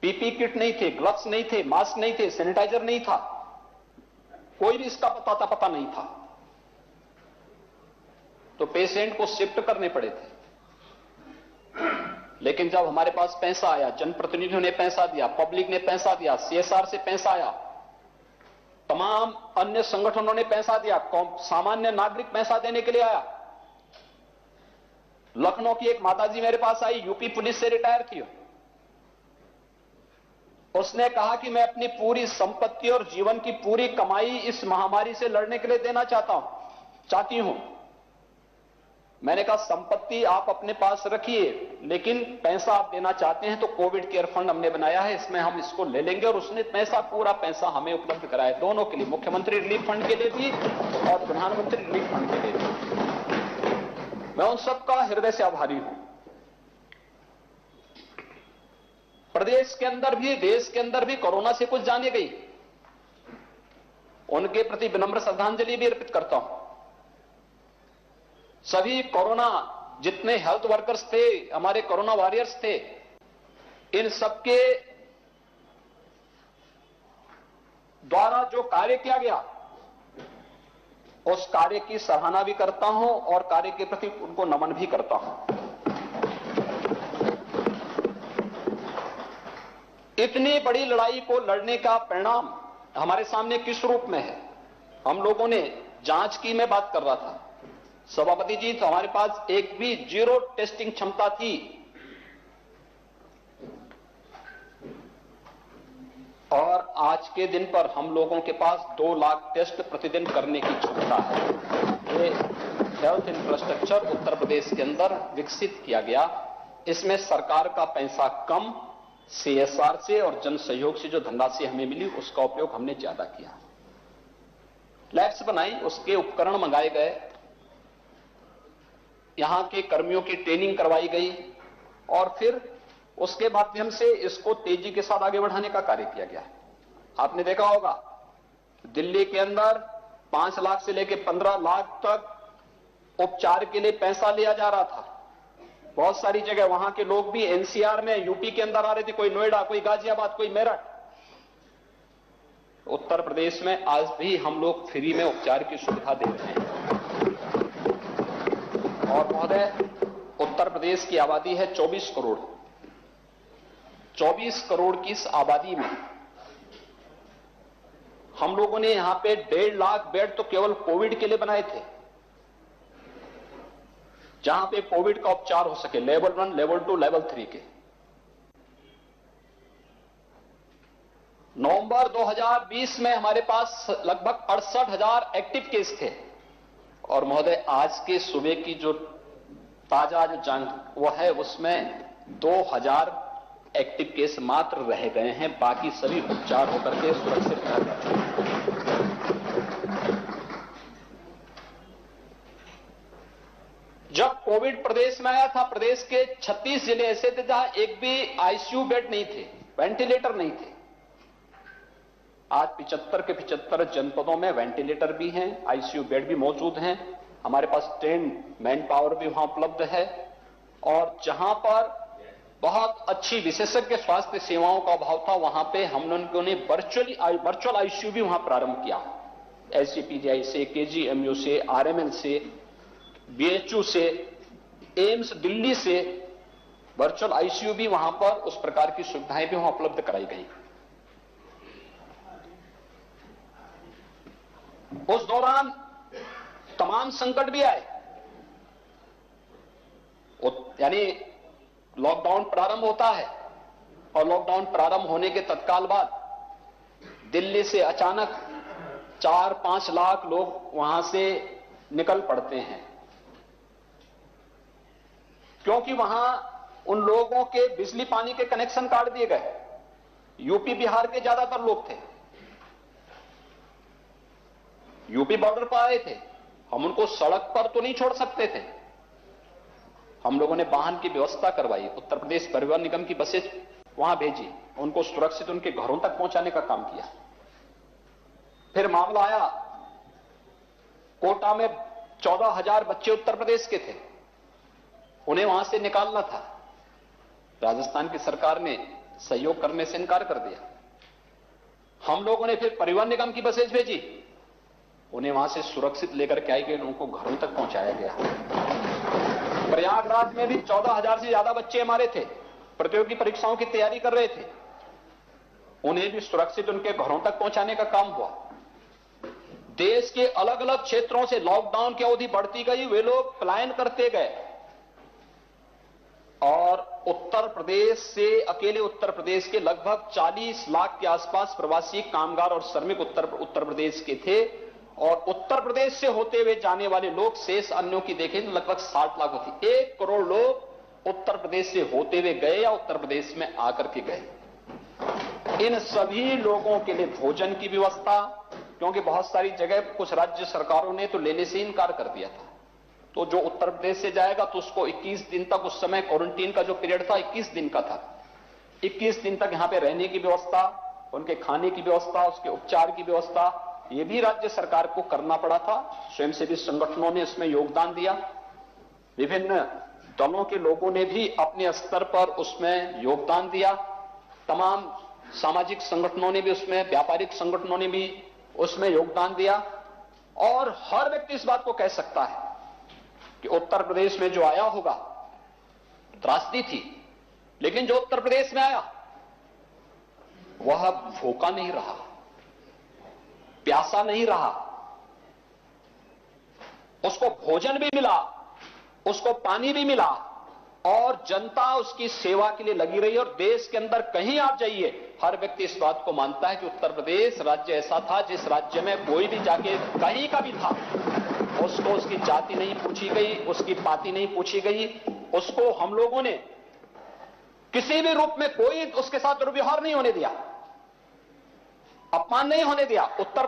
PP kit नहीं थे, gloves नहीं थे, मास्क नहीं थे, सैनिटाइजर नहीं था, कोई भी इसका पता नहीं था। तो पेशेंट को शिफ्ट करने पड़े थे। लेकिन जब हमारे पास पैसा आया, जनप्रतिनिधियों ने पैसा दिया, पब्लिक ने पैसा दिया, सीएसआर से पैसा आया, तमाम अन्य संगठनों ने पैसा दिया, सामान्य नागरिक पैसा देने के लिए आया। लखनऊ की एक माताजी मेरे पास आई, यूपी पुलिस से रिटायर थी। उसने कहा कि मैं अपनी पूरी संपत्ति और जीवन की पूरी कमाई इस महामारी से लड़ने के लिए देना चाहती हूं। मैंने कहा संपत्ति आप अपने पास रखिए, लेकिन पैसा आप देना चाहते हैं तो कोविड केयर फंड हमने बनाया है, इसमें हम इसको ले लेंगे। और उसने पूरा पैसा हमें उपलब्ध कराया, दोनों के लिए, मुख्यमंत्री रिलीफ फंड के लिए भी और प्रधानमंत्री रिलीफ फंड के लिए भी। मैं उन सबका हृदय से आभारी हूं। प्रदेश के अंदर भी, देश के अंदर भी कोरोना से कुछ जाने गई, उनके प्रति विनम्र श्रद्धांजलि भी अर्पित करता हूं। सभी कोरोना, जितने हेल्थ वर्कर्स थे, हमारे कोरोना वॉरियर्स थे, इन सबके द्वारा जो कार्य किया गया, उस कार्य की सराहना भी करता हूं और कार्य के प्रति उनको नमन भी करता हूं। इतनी बड़ी लड़ाई को लड़ने का परिणाम हमारे सामने किस रूप में है? हम लोगों ने जांच की, मैं बात कर रहा था सभापति जी, तो हमारे पास एक भी जीरो टेस्टिंग क्षमता थी। और आज के दिन पर हम लोगों के पास 2 लाख टेस्ट प्रतिदिन करने की क्षमता है। ये हेल्थ इंफ्रास्ट्रक्चर उत्तर प्रदेश के अंदर विकसित किया गया। इसमें सरकार का पैसा कम, सीएसआर से और जन सहयोग से जो धनराशि हमें मिली उसका उपयोग हमने ज्यादा किया। लैब्स बनाई, उसके उपकरण मंगाए गए, यहां के कर्मियों की ट्रेनिंग करवाई गई और फिर उसके माध्यम से इसको तेजी के साथ आगे बढ़ाने का कार्य किया गया। आपने देखा होगा दिल्ली के अंदर 5 लाख से लेकर 15 लाख तक उपचार के लिए पैसा लिया जा रहा था। बहुत सारी जगह वहां के लोग भी एनसीआर में, यूपी के अंदर आ रहे थे, कोई नोएडा, कोई गाजियाबाद, कोई मेरठ। उत्तर प्रदेश में आज भी हम लोग फ्री में उपचार की सुविधा दे रहे हैं। और महोदय, उत्तर प्रदेश की आबादी है 24 करोड़। 24 करोड़ की इस आबादी में हम लोगों ने यहां पे 1.5 लाख बेड तो केवल कोविड के लिए बनाए थे, जहां पे कोविड का उपचार हो सके, लेवल 1, लेवल 2, लेवल 3 के। नवंबर 2020 में हमारे पास लगभग 68,000 एक्टिव केस थे। और महोदय, आज के सुबह की जो ताजा जो जानकारी वो है, उसमें 2000 एक्टिव केस मात्र रह गए हैं, बाकी सभी उपचार होकर के सुरक्षित रह गए हैं। जब कोविड प्रदेश में आया था, प्रदेश के 36 जिले ऐसे थे जहां एक भी आईसीयू बेड नहीं थे, वेंटिलेटर नहीं थे। आज 75 के 75 जनपदों में वेंटिलेटर भी हैं, आईसीयू बेड भी मौजूद हैं। हमारे पास ट्रेन मैन पावर भी वहां उपलब्ध है। और जहां पर बहुत अच्छी विशेषज्ञ स्वास्थ्य सेवाओं का अभाव था, वहां पे हम लोगों ने वर्चुअल आईसीयू भी वहां प्रारंभ किया। एससीपीजीआई से, केजीएमयू से, आरएमएल से, बीएचयू से, एम्स दिल्ली से वर्चुअल आईसीयू भी वहां पर, उस प्रकार की सुविधाएं भी वहां उपलब्ध कराई गई। उस दौरान तमाम संकट भी आए। यानी लॉकडाउन प्रारंभ होता है और लॉकडाउन प्रारंभ होने के तत्काल बाद दिल्ली से अचानक 4-5 लाख लोग वहां से निकल पड़ते हैं, क्योंकि वहां उन लोगों के बिजली पानी के कनेक्शन काट दिए गए। यूपी बिहार के ज्यादातर लोग थे, यूपी बॉर्डर पर आए थे। हम उनको सड़क पर तो नहीं छोड़ सकते थे, हम लोगों ने वाहन की व्यवस्था करवाई, उत्तर प्रदेश परिवहन निगम की बसें वहां भेजी, उनको सुरक्षित उनके घरों तक पहुंचाने का काम किया। फिर मामला आया, कोटा में 14,000 बच्चे उत्तर प्रदेश के थे, उन्हें वहां से निकालना था। राजस्थान की सरकार ने सहयोग करने से इनकार कर दिया। हम लोगों ने फिर परिवहन निगम की बसेज भेजी, उन्हें वहां से सुरक्षित लेकर के आई गए, उनको घरों तक पहुंचाया गया। प्रयागराज में भी 14,000 से ज्यादा बच्चे हमारे थे, प्रतियोगी परीक्षाओं की तैयारी कर रहे थे, उन्हें भी सुरक्षित उनके घरों तक पहुंचाने का काम हुआ। देश के अलग अलग क्षेत्रों से लॉकडाउन की अवधि बढ़ती गई, वे लोग पलायन करते गए और उत्तर प्रदेश से, अकेले उत्तर प्रदेश के लगभग 40 लाख के आसपास प्रवासी कामगार और श्रमिक उत्तर प्रदेश के थे, और उत्तर प्रदेश से होते हुए जाने वाले लोग शेष अन्यों की देखें तो लगभग 60 लाख होती। 1 करोड़ लोग उत्तर प्रदेश से होते हुए गए या उत्तर प्रदेश में आकर के गए। इन सभी लोगों के लिए भोजन की व्यवस्था, क्योंकि बहुत सारी जगह कुछ राज्य सरकारों ने तो लेने से इनकार कर दिया था, तो जो उत्तर प्रदेश से जाएगा तो उसको 21 दिन तक, उस समय क्वारंटीन का जो पीरियड था 21 दिन का था, 21 दिन तक यहां पे रहने की व्यवस्था, उनके खाने की व्यवस्था, उसके उपचार की व्यवस्था, ये भी राज्य सरकार को करना पड़ा था। स्वयंसेवी संगठनों ने इसमें योगदान दिया, विभिन्न दलों के लोगों ने भी अपने स्तर पर उसमें योगदान दिया, तमाम सामाजिक संगठनों ने भी उसमें, व्यापारिक संगठनों ने भी उसमें योगदान दिया। और हर व्यक्ति इस बात को कह सकता है कि उत्तर प्रदेश में जो आया होगा, त्रासदी थी, लेकिन जो उत्तर प्रदेश में आया वह भूखा नहीं रहा, प्यासा नहीं रहा, उसको भोजन भी मिला, उसको पानी भी मिला, और जनता उसकी सेवा के लिए लगी रही। और देश के अंदर कहीं आप जाइए, हर व्यक्ति इस बात को मानता है कि उत्तर प्रदेश राज्य ऐसा था जिस राज्य में कोई भी जाके कहीं का भी था, उसको उसकी जाति नहीं पूछी गई, उसकी पाति नहीं पूछी गई, उसको हम लोगों ने किसी भी रूप में कोई उसके साथ दुर्व्यवहार नहीं होने दिया, अपमान नहीं होने दिया। उत्तर